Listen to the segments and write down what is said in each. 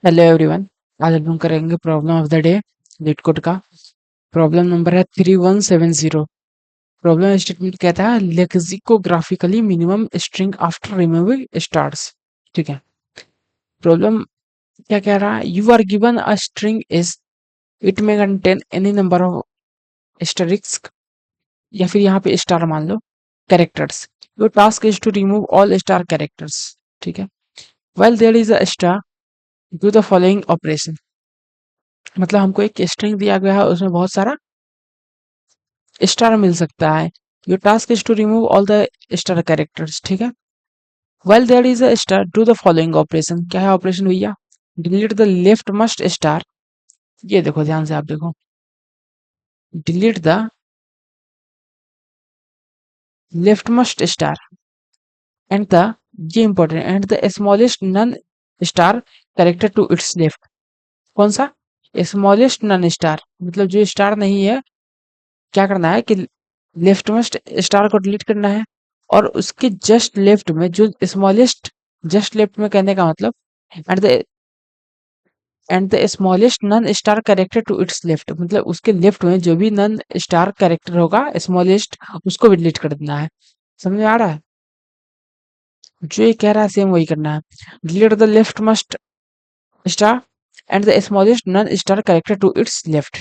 Hello everyone. आज हम करेंगे problem of the day LeetCode का। प्रॉब्लम नंबर है 3170। प्रॉब्लम स्टेटमेंट कहता है lexicographically minimum string after removing stars. ठीक है। प्रॉब्लम क्या कह रहा है? You are given a string is it में contain any number of asterisk या फिर यहाँ पे स्टार मान लो characters. Your task is to remove all star characters. ठीक है। Well there is a star do the following operation. मतलब हमको एक स्ट्रिंग दिया गया है, उसमें बहुत सारा स्टार मिल सकता है। Your task is to remove all the star characters. ठीक है। Well there is a star do the following operation. क्या है ऑपरेशन भैया? Delete the leftmost star. ये देखो ध्यान से, आप देखो। Delete the leftmost star and the, ये important, and the smallest non star character to its left. कौन सा? स्मॉलेस्ट नन स्टार, मतलब जो स्टार नहीं है, क्या करना है कि लेफ्ट मोस्ट स्टार को डिलीट करना है। और उसके जस्ट लेफ्ट में जो स्मॉलेस्ट, जस्ट लेफ्ट में कहने का मतलब at the end the smallest non star character to its left, मतलब उसके लेफ्ट में जो भी नन स्टार कैरेक्टर होगा स्मॉलेस्ट, उसको भी डिलीट कर देना है। समझ में आ रहा है? जो ये कह रहा है सेम वही करना है। Delete the leftmost star and the smallest non star character to its left.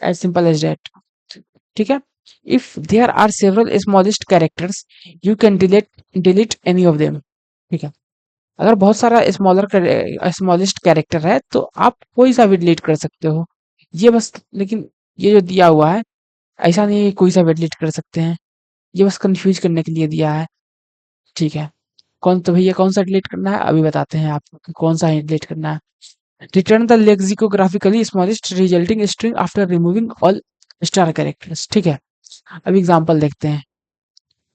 As simple as that. ठीक है। If there are several smallest characters you can delete any of them. ठीक है। अगर बहुत सारा स्मॉलेस्ट कैरेक्टर है तो आप कोई सा भी डिलीट कर सकते हो। ये बस, लेकिन ये जो दिया हुआ है, ऐसा नहीं है कि कोई सा भी डिलीट कर सकते हैं। ये बस कंफ्यूज करने के लिए दिया है। ठीक है। कौन तो भैया कौन सा डिलीट करना है अभी बताते हैं आपको कि कौन सा डिलीट करना है। Return the lexicographically smallest resulting string after removing all star characters. ठीक है। अब एग्जांपल देखते हैं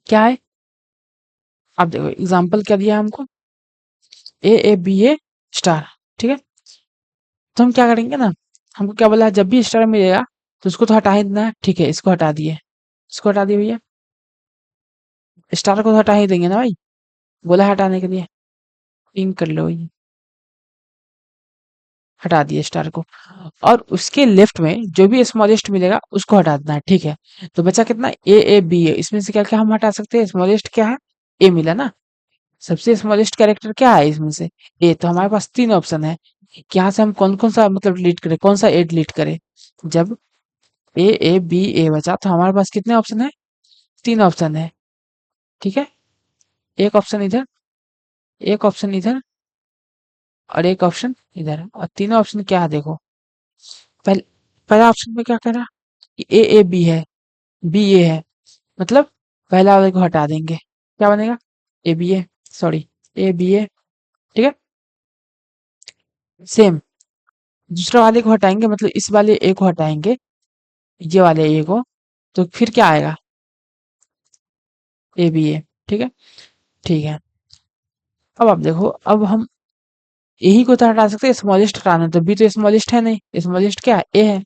क्या है। अब देखो एग्जांपल क्या दिया है हमको। ए स्टार। ठीक है। तो हम क्या करेंगे ना, हमको क्या बोला है, जब भी स्टार मिलेगा तो उसको तो हटा ही देना है। ठीक है, इसको हटा दिए। इसको हटा दिए भैया। स्टार को तो हटा ही देंगे ना भाई, बोला है हटाने के लिए। पिंक कर लो ये। हटा दिए स्टार को। और उसके लेफ्ट में जो भी स्मॉलेस्ट मिलेगा उसको हटा देना है। ठीक है। तो बचा कितना? बी है। इसमें से क्या क्या हम हटा सकते हैं? स्मॉलेस्ट क्या है? ए मिला ना। सबसे स्मॉलेस्ट कैरेक्टर क्या है इसमें से? ए। तो हमारे पास तीन ऑप्शन है कि यहाँ से हम कौन कौन सा मतलब डिलीट करें, कौन सा ए डिलीट करें। जब ए बचा तो हमारे पास कितने ऑप्शन है? तीन ऑप्शन है। ठीक है। एक ऑप्शन इधर, एक ऑप्शन इधर, और एक ऑप्शन इधर। और तीनों ऑप्शन क्या है देखो। पहले पहला ऑप्शन में क्या कह रहा कि ए बी है, बी ए है। मतलब पहला वाले को हटा देंगे, क्या बनेगा? A B A, sorry, A B A. ठीक है। सेम दूसरा वाले को हटाएंगे, मतलब इस वाले ए को हटाएंगे, ये वाले ए को, तो फिर क्या आएगा? A B A. ठीक है। ठीक है। अब आप देखो, अब हम यही को तो हटा सकते हैं, स्मॉलेस्ट हटाना है, तो बी तो स्मॉलेस्ट है नहीं, स्मॉलेस्ट क्या है? ए है।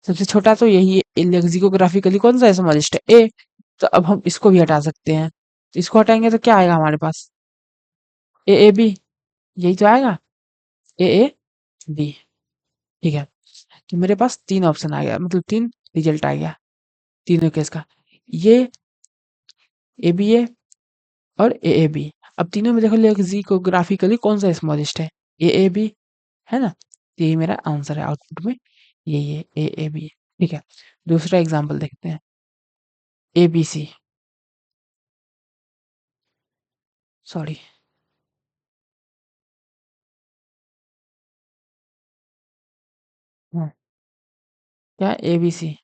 सबसे छोटा तो यही है, लेक्सिकोग्राफिकली कौन सा स्मॉलेस्ट है? ए। तो अब हम इसको भी हटा सकते हैं। तो इसको हटाएंगे तो क्या आएगा हमारे पास? ए बी, यही तो आएगा। A B. ठीक है। तो मेरे पास तीन ऑप्शन आ गया, मतलब तीन रिजल्ट आ गया तीनों केस का। ये ए बी ए और ए बी। अब तीनों में देखो लेक्सिकोग्राफिकली कौन सा स्मॉलेस्ट है? ए बी है ना। तो यही मेरा आंसर है आउटपुट में, यही है ए बी। ठीक है। दूसरा एग्जाम्पल देखते हैं। ए बी सी, सॉरी, हाँ, क्या ए बी सी।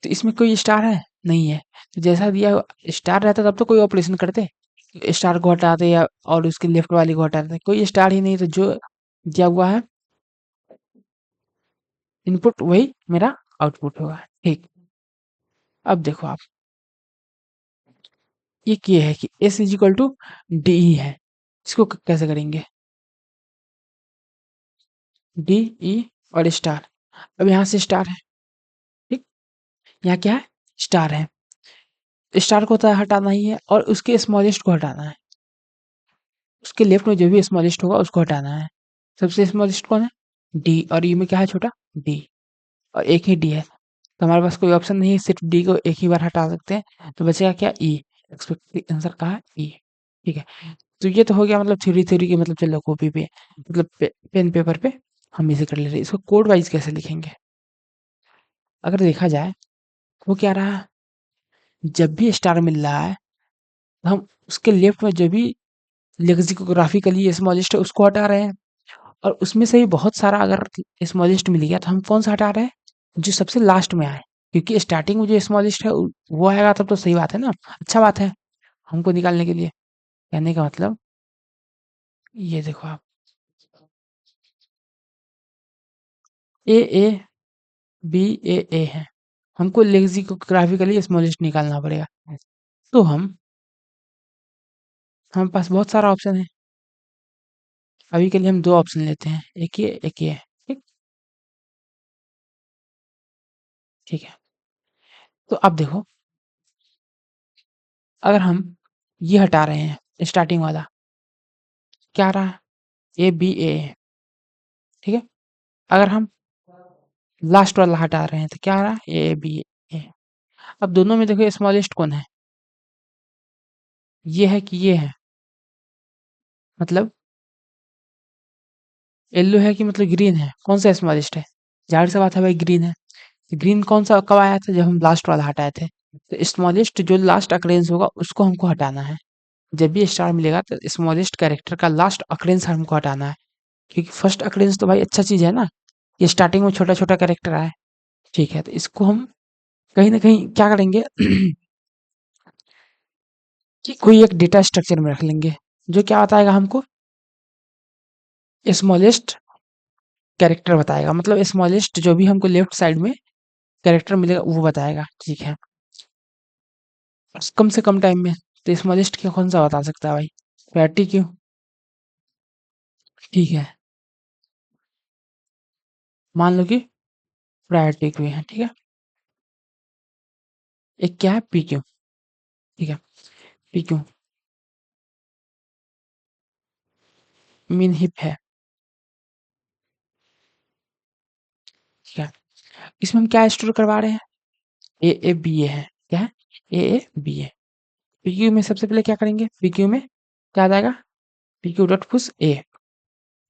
तो इसमें कोई स्टार है? नहीं है। तो जैसा दिया स्टार रहता तब तो कोई ऑपरेशन करते, स्टार को हटाते या और उसके लेफ्ट वाले को हटाते। कोई स्टार ही नहीं, तो जो दिया हुआ है इनपुट वही मेरा आउटपुट होगा। ठीक। अब देखो आप, ये है कि S is equal to D है। इसको कैसे करेंगे? डी ई और स्टार। अब यहाँ से स्टार है। ठीक। यहाँ क्या है? स्टार है। स्टार को तो हटाना ही है और उसके स्मॉलेस्ट को हटाना है। उसके लेफ्ट में जो भी स्मॉलेस्ट होगा उसको हटाना है। सबसे स्मॉलेस्ट कौन है? डी, और यू में क्या है छोटा? डी, और एक ही डी है, तो हमारे पास कोई ऑप्शन नहीं है, सिर्फ डी को एक ही बार हटा सकते हैं, तो बचेगा क्या? ई। एक्सपेक्टेड आंसर कहाँ है? ई। ठीक है, तो ये तो हो गया मतलब थ्योरी थ्योरी की, मतलब चलो कॉपी पे, मतलब पेन पेपर पे हम इसे कर ले रहे हैं। इसको कोड वाइज कैसे लिखेंगे? अगर देखा जाए तो क्या रहा, जब भी स्टार मिल रहा है तो हम उसके लेफ्ट में जो भी लेक्सिकोग्राफिकली स्मॉलेस्ट है उसको हटा रहे हैं, और उसमें से भी बहुत सारा अगर स्मॉलेस्ट मिल गया तो हम कौन सा हटा रहे हैं? जो सबसे लास्ट में आए, क्योंकि स्टार्टिंग में जो स्मॉलेस्ट है वो आएगा तब तो सही बात है ना, अच्छा बात है हमको निकालने के लिए। कहने का मतलब ये देखो आप, ए ए बी ए ए है, हमको लेक्सिकोग्राफिकली स्मॉलेस्ट निकालना पड़ेगा। तो हम हमारे पास बहुत सारा ऑप्शन है, अभी के लिए हम दो ऑप्शन लेते हैं, एक ये, ठीक। ठीक है, तो अब देखो, अगर हम ये हटा रहे हैं स्टार्टिंग वाला, क्या रहा? ए बी ए, ठीक है। अगर हम लास्ट वाला हटा रहे हैं तो क्या रहा? ए बी ए। अब दोनों में देखो स्मॉलेस्ट कौन है? ये है कि ये है? मतलब येलो है कि मतलब ग्रीन है? कौन सा स्मॉलेस्ट है? जाहिर सी बात है भाई, ग्रीन है। ग्रीन कौन सा कब आया था? जब हम लास्ट वाला हटाए थे। तो स्मॉलेस्ट जो लास्ट अकरेंस होगा उसको हमको हटाना है। जब भी स्टार मिलेगा तो स्मॉलेस्ट कैरेक्टर का लास्ट अकरेंस हमको हटाना है, क्योंकि फर्स्ट अकरेंस तो भाई अच्छा चीज है ना, ये स्टार्टिंग में छोटा छोटा कैरेक्टर आया है। ठीक है, तो इसको हम कहीं ना कहीं क्या करेंगे कि कोई एक डेटा स्ट्रक्चर में रख लेंगे, जो क्या बताएगा हमको? स्मॉलेस्ट कैरेक्टर बताएगा, मतलब स्मॉलेस्ट जो भी हमको लेफ्ट साइड में कैरेक्टर मिलेगा वो बताएगा। ठीक है, कम से कम टाइम में, तो स्मॉलेस्ट क्या कौन सा बता सकता है भाई? प्रायोरिटी क्यों? ठीक है, मान लो कि प्रायोरिटी क्यों है, ठीक है। एक क्या है? P Q. ठीक है, पी क्यू मीन हिप है। ठीक है, इसमें हम क्या स्टोर करवा रहे हैं? ए ए बी ए है, क्या है? A A B A. P Q में सबसे पहले क्या करेंगे? पी क्यू में क्या आ जाएगा? P Q dot push A.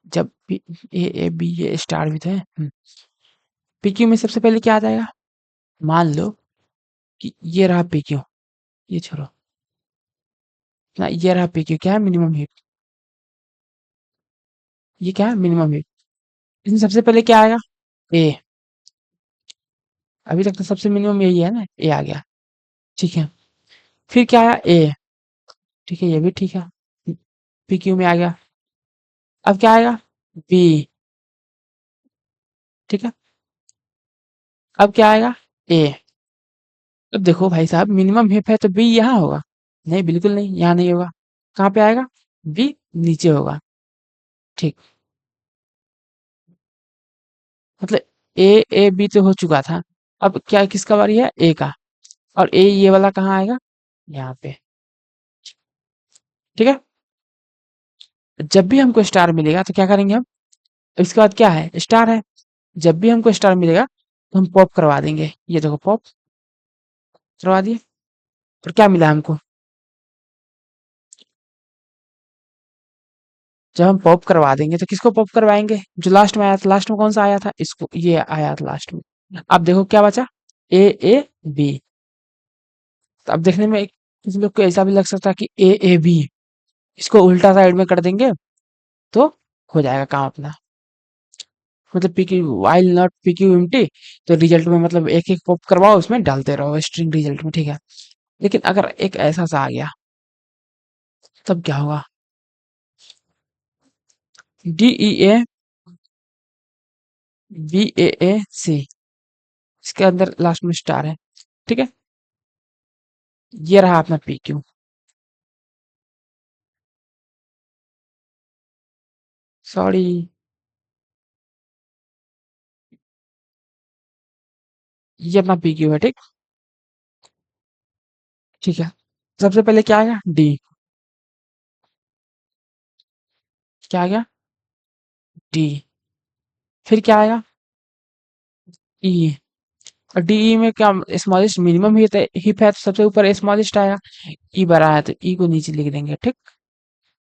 जब P A A B A star भी तो है, पी क्यू में सबसे पहले क्या आ जाएगा? मान लो कि ये रहा पी क्यू, ये छोड़ो ना, ये रहा पी क्यू, क्या है? Minimum heat. ये क्या है? Minimum heat. इसमें सबसे पहले क्या आएगा? ए। अभी तक तो सबसे मिनिमम यही है ना, ए आ गया। ठीक है, फिर क्या आया? ए। ठीक है, ये भी ठीक है, पी क्यू में आ गया। अब क्या आएगा? बी। ठीक है, अब क्या आएगा? ए। अब देखो भाई साहब, मिनिमम हिप है तो बी यहाँ होगा? नहीं, बिल्कुल नहीं, यहाँ नहीं होगा। कहाँ पे आएगा? बी नीचे होगा। ठीक, मतलब ए ए बी तो हो चुका था, अब क्या किसका बारी है? ए का। और ए ये वाला कहाँ आएगा? यहाँ पे। ठीक है, जब भी हमको स्टार मिलेगा तो क्या करेंगे हम? इसके बाद क्या है? स्टार है। जब भी हमको स्टार मिलेगा तो हम पॉप करवा देंगे, ये देखो पॉप करवा दिए, और क्या मिला हमको? जब हम पॉप करवा देंगे तो किसको पॉप करवाएंगे? जो लास्ट में आया था, लास्ट में कौन सा आया था? इसको, ये आया था लास्ट में। अब देखो क्या बचा? ए ए बी। तो अब देखने में किसी लोग को ऐसा भी लग सकता है कि ए ए बी, इसको उल्टा साइड में कर देंगे तो हो जाएगा काम अपना, मतलब P Q while not P Q empty, तो रिजल्ट में मतलब एक एक पॉप करवाओ, उसमें डालते रहो स्ट्रिंग रिजल्ट में। ठीक है, लेकिन अगर एक ऐसा सा आ गया तब क्या होगा? डी ई ए बी ए ए सी, इसके अंदर लास्ट में स्टार है। ठीक है, ये रहा अपना पी क्यू। सॉरी, ये अपना पी क्यू है, ठीक। ठीक है, सबसे पहले क्या आएगा? डी। क्या आ गया? डी। फिर क्या आएगा? ई। और डी में क्या स्मॉलेस्ट मिनिमम हिप है तो सबसे ऊपर स्मॉलेस्ट आएगा। ई बड़ा है तो ई को नीचे लिख देंगे, ठीक।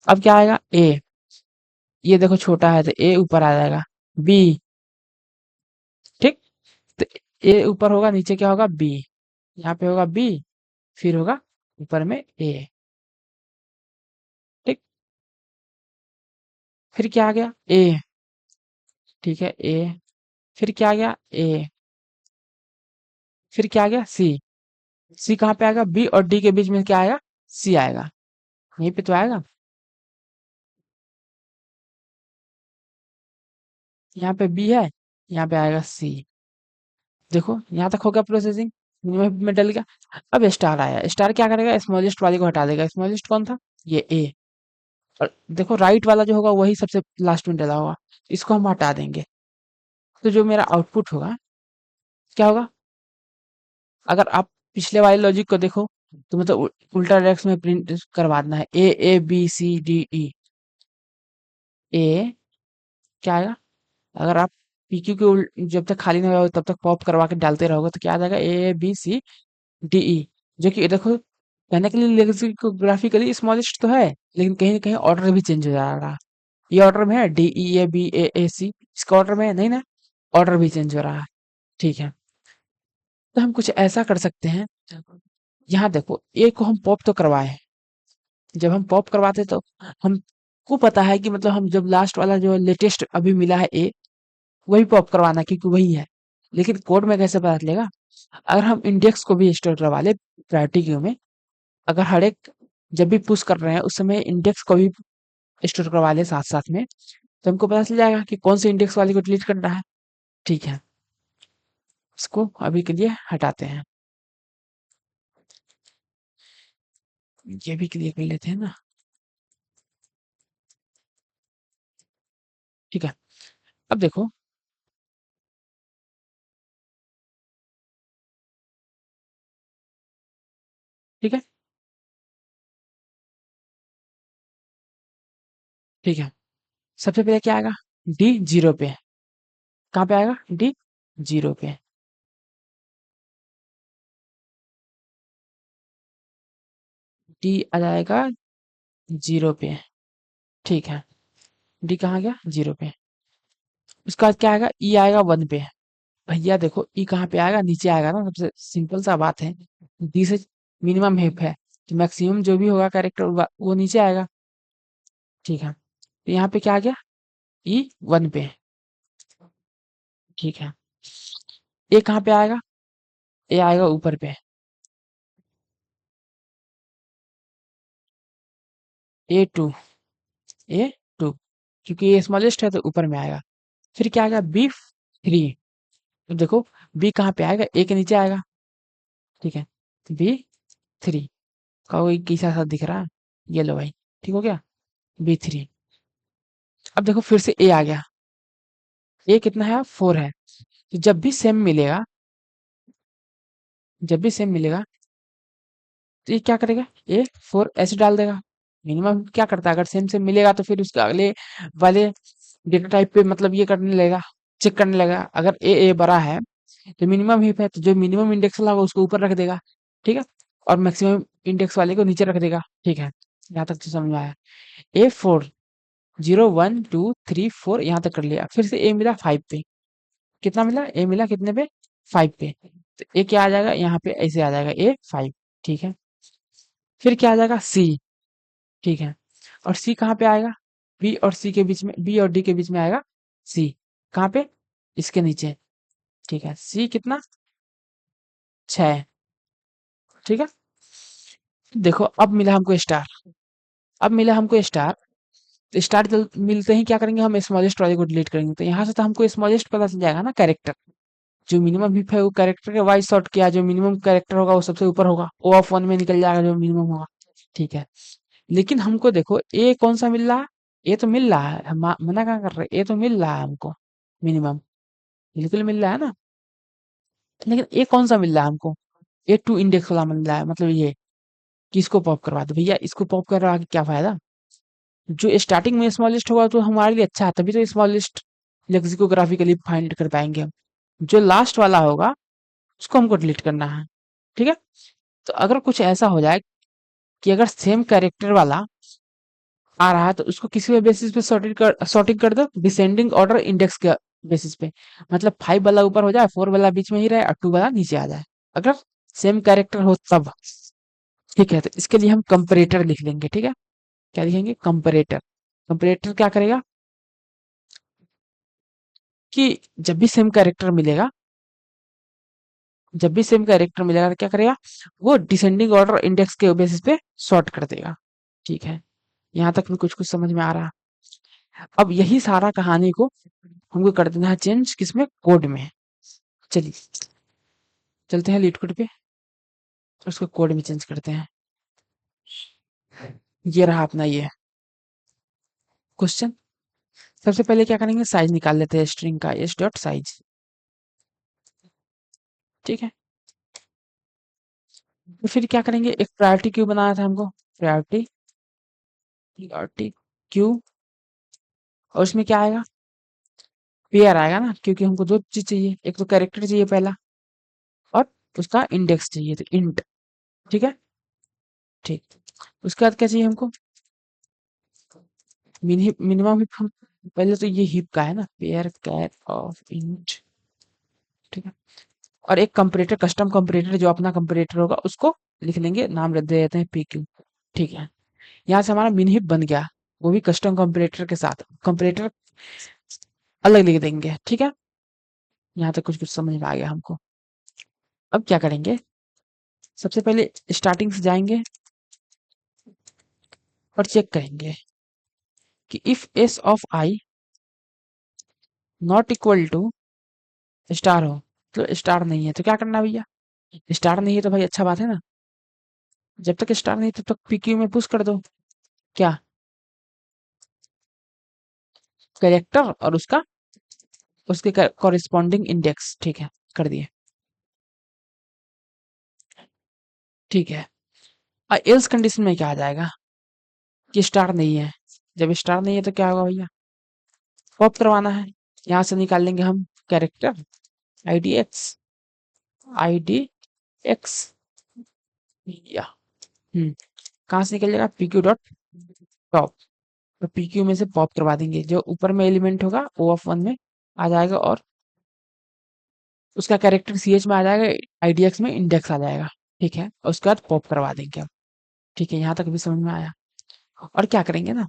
अब क्या आएगा? ए। ये देखो छोटा है तो ए ऊपर आ जाएगा। बी। ठीक। तो ए ऊपर होगा, नीचे क्या होगा? बी। यहाँ पे होगा बी, फिर होगा ऊपर में ए। ठीक। फिर क्या आ गया? ए। ठीक है, ए। फिर क्या आ गया? ए। फिर क्या आ गया? सी। सी कहाँ पे आएगा? बी और डी के बीच में क्या आएगा? सी आएगा। यहीं पे तो आएगा। यहाँ पे बी है, यहाँ पे आएगा सी। देखो यहाँ तक हो गया प्रोसेसिंग, में डल गया। अब स्टार आया, स्टार क्या करेगा? स्मॉलेस्ट वाले को हटा देगा। स्मॉलेस्ट कौन था? ये ए। और देखो राइट वाला जो होगा वही सबसे लास्ट में डला होगा, इसको हम हटा देंगे। तो जो मेरा आउटपुट होगा क्या होगा? अगर आप पिछले वाले लॉजिक को देखो तो मतलब उल्टा डायरेक्शन में प्रिंट करवाना है। A A B C D E. ए क्या आएगा? अगर आप पीक्यू के जब तक खाली नहीं होगा तब तक पॉप करवा के डालते रहोगे तो क्या आ जाएगा? A B C D E. जो कि देखो कहने के लिए ग्राफिकली स्मॉलेस्ट तो है, लेकिन कहीं ना कहीं ऑर्डर भी चेंज हो जाएगा। ये ऑर्डर में है डी ई ए बी ए सी, इसका ऑर्डर में है नहीं ना, ऑर्डर भी चेंज हो रहा है। ठीक है, तो हम कुछ ऐसा कर सकते हैं। यहाँ देखो ए को हम पॉप तो करवाए, जब हम पॉप करवाते तो हमको पता है कि मतलब हम जब लास्ट वाला जो लेटेस्ट अभी मिला है ए, वही पॉप करवाना है क्योंकि वही है। लेकिन कोड में कैसे पता चलेगा? अगर हम इंडेक्स को भी स्टोर करवा ले प्रायोरिटी क्यू में, अगर हर एक जब भी पुश कर रहे हैं उस समय इंडेक्स को भी स्टोर करवा ले साथ साथ में, तो हमको पता चल जाएगा कि कौन से इंडेक्स वाले को डिलीट करना है। ठीक है, इसको अभी के लिए हटाते हैं। ये भी क्लियर कर लेते हैं ना। ठीक है, अब देखो। ठीक है। ठीक है, सबसे पहले क्या आएगा? डी जीरो पे। कहाँ पे आएगा? डी जीरो पे। डी आ जाएगा जीरो पे। ठीक है, डी कहाँ गया? जीरो पे। उसके बाद क्या आएगा? ई आएगा वन पे। भैया देखो ई कहाँ पे आएगा? नीचे आएगा ना, सबसे सिंपल सा बात है। डी से मिनिमम हिप है तो मैक्सिमम जो भी होगा कैरेक्टर वो नीचे आएगा। ठीक है, तो यहाँ पे क्या आ गया? ई वन पे। ठीक है, ए कहाँ पे आएगा? ए आएगा ऊपर पे। ए टू। ए टू, क्योंकि ये स्मॉलेस्ट है तो ऊपर में आएगा। फिर क्या आएगा? B three. तो देखो बी कहाँ पे आएगा? ए के नीचे आएगा। ठीक है, बी थ्री का कोई कैसा सा दिख रहा है? ये लो भाई, ठीक हो गया, बी थ्री। अब देखो फिर से ए आ गया। ए कितना है? फोर है। तो जब भी सेम मिलेगा तो ये क्या करेगा? ए फोर ऐसे डाल देगा। मिनिमम क्या करता है? अगर सेम सेम मिलेगा तो फिर उसके अगले वाले डेटा टाइप पे मतलब ये करने लगेगा, चेक करने लगेगा। अगर ए बड़ा है तो मिनिमम हिप है, तो जो मिनिमम इंडेक्स वाला होगा उसको ऊपर रख देगा। ठीक है, और मैक्सिमम इंडेक्स वाले को नीचे रख देगा। ठीक है, यहाँ तक तो समझ में आया। A four, zero one two three four, यहाँ तक कर लिया। फिर से ए मिला फाइव पे। कितना मिला? ए मिला कितने पे? फाइव पे। तो ए क्या आ जाएगा? यहाँ पे ऐसे आ जाएगा ए फाइव। ठीक है, फिर क्या आ जाएगा? सी। ठीक है, और सी कहाँ पे आएगा? बी और सी के बीच में, बी और डी के बीच में आएगा सी। कहाँ पे? इसके नीचे। ठीक है, सी कितना? छह। ठीक है, देखो अब मिला हमको स्टार। अब मिला हमको स्टार। तो स्टार मिलते ही क्या करेंगे? हम स्मॉलेस्ट वाले को डिलीट करेंगे। तो यहाँ से तो हमको स्मॉलेस्ट पता चल जाएगा ना कैरेक्टर। जो मिनिमम हिप है वो कैरेक्टर के वाइज सॉर्ट किया, जो मिनिमम कैरेक्टर होगा वो सबसे ऊपर होगा, ओ ऑफ वन में निकल जाएगा जो मिनिमम होगा। ठीक है, लेकिन हमको देखो ए कौन सा मिल रहा है? ए तो मिल रहा है, हम मना कहाँ कर रहे हैं? ए तो मिल रहा है हमको मिनिमम, बिल्कुल मिल रहा है ना। लेकिन ए कौन सा मिल रहा है हमको? ए टू इंडेक्स वाला मिल रहा है, मतलब ये कि इसको पॉप करवा दो। भैया इसको पॉप करवा के क्या फायदा? जो स्टार्टिंग में स्मॉलेस्ट होगा तो हमारे लिए अच्छा है, तभी तो स्मॉलेस्ट लेक्सिकोग्राफिकली फाइंड कर पाएंगे हम। जो लास्ट वाला होगा उसको हमको डिलीट करना है। ठीक है। तो अगर कुछ ऐसा हो जाए कि अगर सेम कैरेक्टर वाला आ रहा है तो उसको किसी भी बेसिस पे सॉर्टिंग कर दो, डिसेंडिंग ऑर्डर इंडेक्स के बेसिस पे। मतलब 5 वाला ऊपर हो जाए, 4 वाला बीच में ही रहे और 2 वाला नीचे आ जाए, अगर सेम कैरेक्टर हो तब। ठीक है, तो इसके लिए हम कंपैरेटर लिख लेंगे। ठीक है, क्या लिखेंगे? कंपैरेटर। कंपैरेटर क्या करेगा कि जब भी सेम कैरेक्टर मिलेगा, जब भी सेम कैरेक्टर मिलेगा तो क्या करेगा, वो डिसेंडिंग ऑर्डर इंडेक्स के बेसिस पे सॉर्ट कर देगा। ठीक है, यहाँ तक भी कुछ कुछ समझ में आ रहा है। अब यही सारा कहानी को हमको कर देना है चेंज, किसमें? कोड में। चलिए चलते हैं लीड कोड पे और उसको कोड में चेंज करते हैं। ये रहा अपना ये क्वेश्चन। सबसे पहले क्या करेंगे, साइज निकाल लेते हैं स्ट्रिंग का, एस डॉट साइज। ठीक है, तो फिर क्या करेंगे, एक प्रायोरिटी क्यू बनाया था हमको, प्रायोरिटी प्रायोरिटी क्यू। और उसमें क्या आएगा, पेयर आएगा ना, क्योंकि हमको दो चीज चाहिए, एक तो कैरेक्टर चाहिए पहला और उसका इंडेक्स चाहिए, तो इंट। ठीक है, ठीक। उसके बाद क्या चाहिए हमको, मिनिमम हिप। हम पहले तो ये हिप का है ना, पेयर कैर ऑफ इंट। ठीक है, और एक कंपैरेटर, कस्टम कंपैरेटर जो अपना कंपैरेटर होगा उसको लिख लेंगे, नाम रख दे देते हैं पी क्यू। ठीक है, यहाँ से हमारा मिन हिप बन गया, वो भी कस्टम कंपैरेटर के साथ। कंपैरेटर अलग लिख देंगे। ठीक है, यहाँ तक कुछ कुछ समझ में आ गया हमको। अब क्या करेंगे, सबसे पहले स्टार्टिंग से जाएंगे और चेक करेंगे कि if S of I not equal to star हो। तो स्टार नहीं है तो क्या करना है भैया, स्टार नहीं है तो भाई अच्छा बात है ना, जब तक स्टार नहीं तब तक पीक्यू में पुश कर दो। क्या, कैरेक्टर और उसका उसके कॉरेस्पॉन्डिंग इंडेक्स। ठीक है, कर दिए। ठीक है, और एल्स कंडीशन में क्या आ जाएगा कि स्टार नहीं है। जब स्टार नहीं है तो क्या होगा भैया, पॉप करवाना है। यहाँ से निकाल लेंगे हम character I D x, I D x या कहाँ से निकल जाएगा, पीक्यू डॉट टॉप। तो पीक्यू में से पॉप करवा देंगे, जो ऊपर में एलिमेंट होगा ओ ऑफ वन में आ जाएगा और उसका कैरेक्टर सी एच में आ जाएगा, आईडीएक्स में इंडेक्स आ जाएगा। ठीक है, और उसके बाद पॉप करवा देंगे हम। ठीक है, यहाँ तक भी समझ में आया। और क्या करेंगे ना,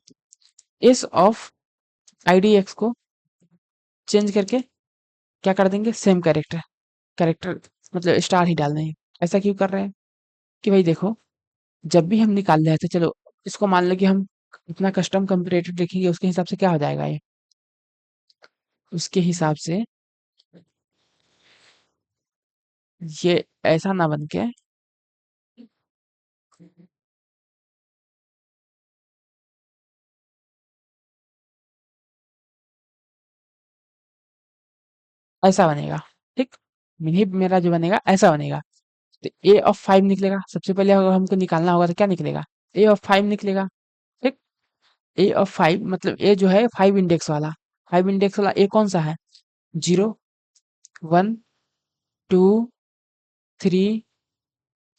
एस ऑफ आईडीएक्स को चेंज करके क्या कर देंगे, सेम कैरेक्टर। कैरेक्टर मतलब स्टार ही डाल देंगे। ऐसा क्यों कर रहे हैं कि भाई देखो, जब भी हम निकाल रहे थे, चलो इसको मान लो कि हम इतना कस्टम कंपैरेटर देखेंगे, उसके हिसाब से क्या हो जाएगा ये, उसके हिसाब से ये ऐसा ना बन के ऐसा बनेगा। ठीक, मिनी मेरा जो बनेगा ऐसा बनेगा। तो ए ऑफ 5 निकलेगा, सबसे पहले अगर हमको निकालना होगा तो क्या निकलेगा, ए ऑफ 5 निकलेगा। ठीक, ए ऑफ 5 मतलब ए जो है 5 इंडेक्स वाला, 5 इंडेक्स वाला ए कौन सा है, 0 1 2 3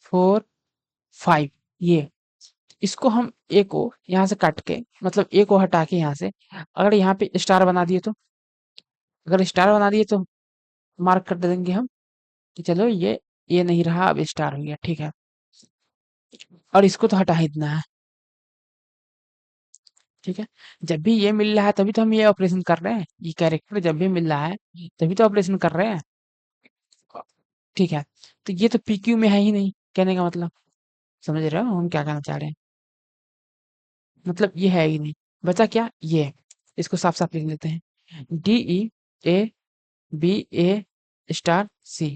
4 5। ये, इसको हम ए को यहाँ से काट के, मतलब ए को हटा के यहाँ से अगर यहाँ पे स्टार बना दिए तो, अगर स्टार बना दिए तो मार्क कर देंगे हम कि चलो ये नहीं रहा, अब स्टार हो गया। ठीक है, और इसको तो हटा ही देना है। ठीक है, जब भी ये मिल रहा है तभी तो हम ये ऑपरेशन कर रहे हैं, ये कैरेक्टर जब भी मिल रहा है तभी तो ऑपरेशन कर रहे हैं। ठीक है, तो ये तो पीक्यू में है ही नहीं, कहने का मतलब समझ रहे हो हम क्या कहना चाह रहे हैं, मतलब ये है ही नहीं। बचा क्या, ये, इसको साफ साफ लिख लेते हैं, D E A B A star C.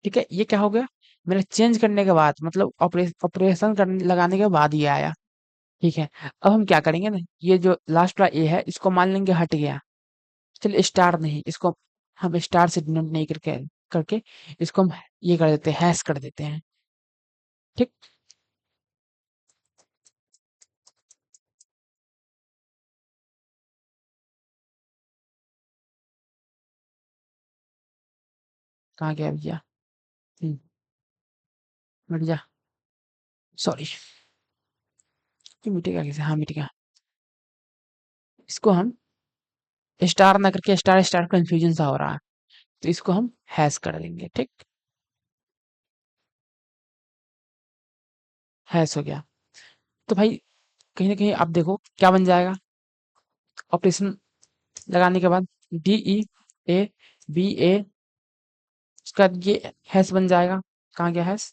ठीक है, ये क्या हो गया, मैंने चेंज करने के बाद, मतलब ऑपरेशन करने लगाने के बाद ये आया। ठीक है, अब हम क्या करेंगे ना, ये जो लास्ट वाला ए है इसको मान लेंगे हट गया। चलिए स्टार नहीं, इसको हम स्टार से डिनोट नहीं करके करके इसको हम ये कर देते हैं, हैश कर देते हैं। ठीक, कहाँ गया भैया? मिट जा। सॉरी। ये मिटेगा कैसे? हाँ मिट गया। इसको हम स्टार ना करके स्टार स्टार कंफ्यूजन सा हो रहा है, तो इसको हम हैश कर देंगे। ठीक, हैश हो गया। तो भाई कहीं ना कहीं आप देखो क्या बन जाएगा। ऑपरेशन लगाने के बाद DEA BA, उसका ये हैश बन जाएगा। कहाँ गया हैश?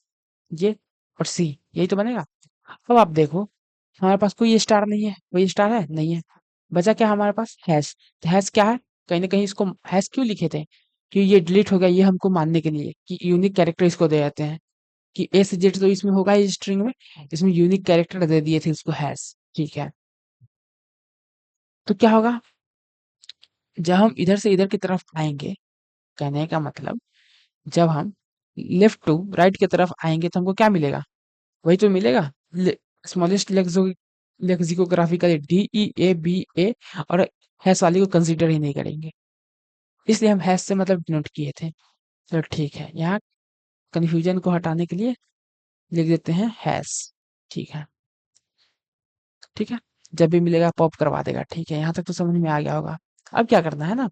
ये और C, यही तो बनेगा। अब आप देखो हमारे पास कोई स्टार नहीं है, कोई स्टार है नहीं है, बचा क्या हमारे पास? हैश। तो हैश क्या है? कहीं ना कहीं इसको हैश क्यों लिखे थे? कि ये डिलीट हो गया, ये हमको मानने के लिए कि यूनिक कैरेक्टर इसको दे देते हैं कि ए से जेड तो इसमें होगा ही स्ट्रिंग में, इसमें यूनिक कैरेक्टर दे दिए थे उसको हैश। ठीक है, तो क्या होगा जब हम इधर से इधर की तरफ आएंगे? कहने का मतलब जब हम लेफ्ट टू राइट की तरफ आएंगे तो हमको क्या मिलेगा? वही तो मिलेगा, स्मॉलेस्ट लेक्सिकोग्राफिकली DEA BA, और हैश वाली को कंसीडर ही नहीं करेंगे, इसलिए हम हैश से मतलब डिनोट किए थे। चलो ठीक है, यहाँ कंफ्यूजन को हटाने के लिए लिख देते हैं हैश। ठीक है, ठीक है, जब भी मिलेगा पॉप करवा देगा। ठीक है, यहाँ तक तो समझ में आ गया होगा। अब क्या करना है ना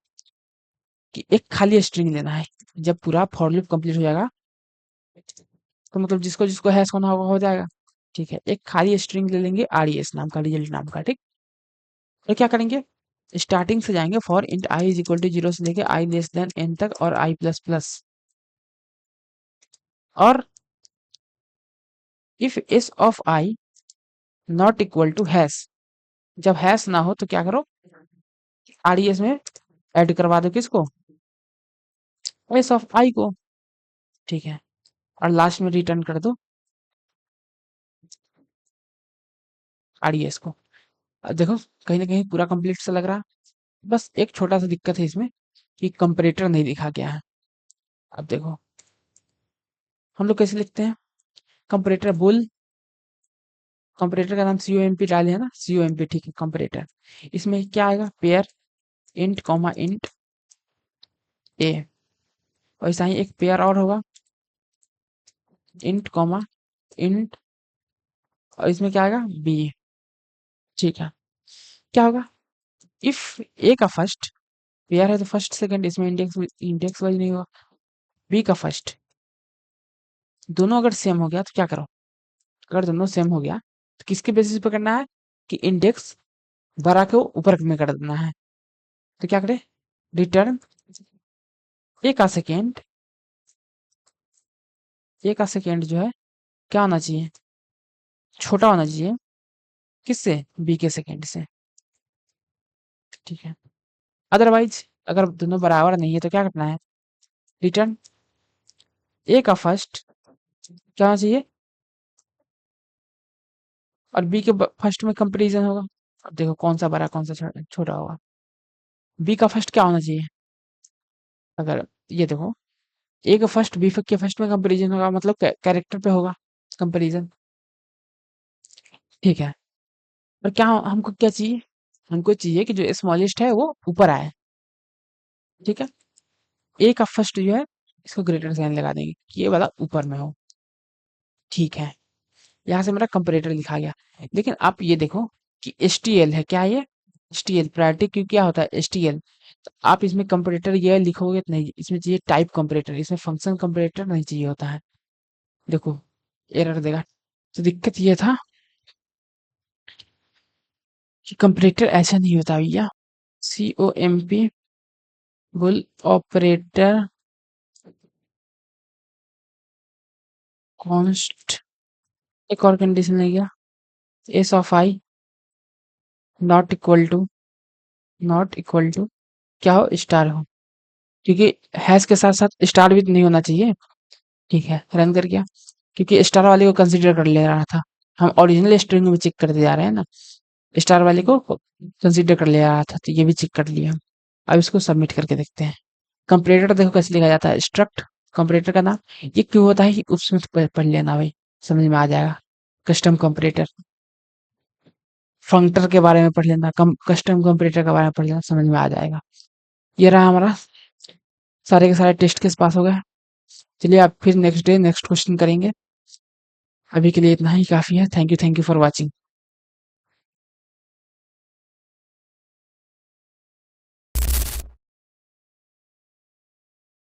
कि एक खाली स्ट्रिंग लेना है। जब पूरा फॉर लूप कंप्लीट हो जाएगा तो मतलब जिसको जिसको हैश होना होगा हो जाएगा। ठीक है, एक खाली स्ट्रिंग ले लेंगे RES नाम का, रिजल्ट नाम का। ठीक, तो क्या करेंगे? स्टार्टिंग से जाएंगे for int I is equal to 0 से लेके I लेस देन n तक, और I प्लस प्लस, और if s of I not equal to hash. जब हैश ना हो तो क्या करो? RES में ऐड करवा दो किसको? s ऑफ I को। ठीक है, और लास्ट में रिटर्न कर दो RES को। अब देखो कहीं ना कहीं पूरा कंप्लीट सा लग रहा है। बस एक छोटा सा दिक्कत है इसमें कि कंपैरेटर नहीं लिखा गया है। अब देखो हम लोग कैसे लिखते हैं कंपैरेटर? बोल, कंपैरेटर का नाम COMP डाले है ना, COMP। ठीक है, कंपैरेटर। इसमें क्या आएगा? पेयर इंट कॉमा इंट ए, वैसा ही एक पेयर और होगा, इंट कॉमा इंट, और इसमें क्या आएगा? बी। ठीक है, क्या होगा? इफ ए का फर्स्ट पेयर है तो फर्स्ट सेकंड, इसमें इंडेक्स इंडेक्स वाइज नहीं होगा। बी का फर्स्ट, दोनों अगर सेम हो गया तो क्या करो? अगर दोनों सेम हो गया तो किसके बेसिस पे करना है? कि इंडेक्स बड़ा को ऊपर में कर देना है। तो क्या करे? रिटर्न ए का सेकेंड, ए का सेकेंड जो है क्या होना चाहिए? छोटा होना चाहिए। किससे? बी के सेकेंड से। ठीक है, अदरवाइज अगर दोनों बराबर नहीं है तो क्या करना है? रिटर्न ए का फर्स्ट क्या होना चाहिए, और बी के फर्स्ट में कंपेरिजन होगा। अब देखो कौन सा बड़ा कौन सा छोटा होगा। बी का फर्स्ट क्या होना चाहिए? अगर ये देखो ए का फर्स्ट बी के फर्स्ट में कंपेरिजन होगा, मतलब कैरेक्टर पे होगा कंपेरिजन। ठीक है, और क्या हमको क्या चाहिए? हमको चाहिए कि जो स्मॉलेस्ट है वो ऊपर आए। ठीक है, ए का फर्स्ट जो है इसको ग्रेटर साइन लगा देंगे कि ये वाला ऊपर में हो। ठीक है, यहाँ से मेरा कंपैरेटर लिखा गया। लेकिन आप ये देखो कि STL है क्या? ये STL प्रायोरिटी क्यों क्या होता है? STL, तो आप इसमें कंपैरेटर ये लिखोगे तो नहीं, इसमें चाहिए टाइप कंपैरेटर, इसमें फंक्शन कंपैरेटर नहीं चाहिए होता है। देखो एरर देगा। तो दिक्कत ये था कि कंपैरेटर ऐसा नहीं होता भैया। COMP बुल ऑपरेटर कॉन्स्ट, एक और कंडीशन है क्या? S of I not equal to, not equal to क्या हो? स्टार हो। क्योंकि हैश के साथ साथ स्टार भी तो नहीं होना चाहिए। ठीक है, रन कर गया, क्योंकि स्टार वाले को कंसीडर कर ले रहा था। हम ओरिजिनल स्ट्रिंग में चेक करते जा रहे हैं ना, स्टार वाले को कंसीडर कर ले रहा था, तो ये भी चेक कर लिया हम। अब इसको सबमिट करके देखते हैं। कंपैरेटर देखो कैसे लिखा जाता है, स्ट्रक्ट कंपैरेटर का नाम। ये क्यों होता है कि उसमें पढ़ लेना भाई, समझ में आ जाएगा। कस्टम कंपैरेटर, फंक्टर के बारे में पढ़ लेना, कस्टम कंपैरेटर के बारे में पढ़ लेना, समझ में आ जाएगा। ये रहा हमारा, सारे के सारे टेस्ट केस पास हो गए। चलिए आप फिर नेक्स्ट डे नेक्स्ट क्वेश्चन करेंगे। अभी के लिए इतना ही काफ़ी है। Thank you for watching.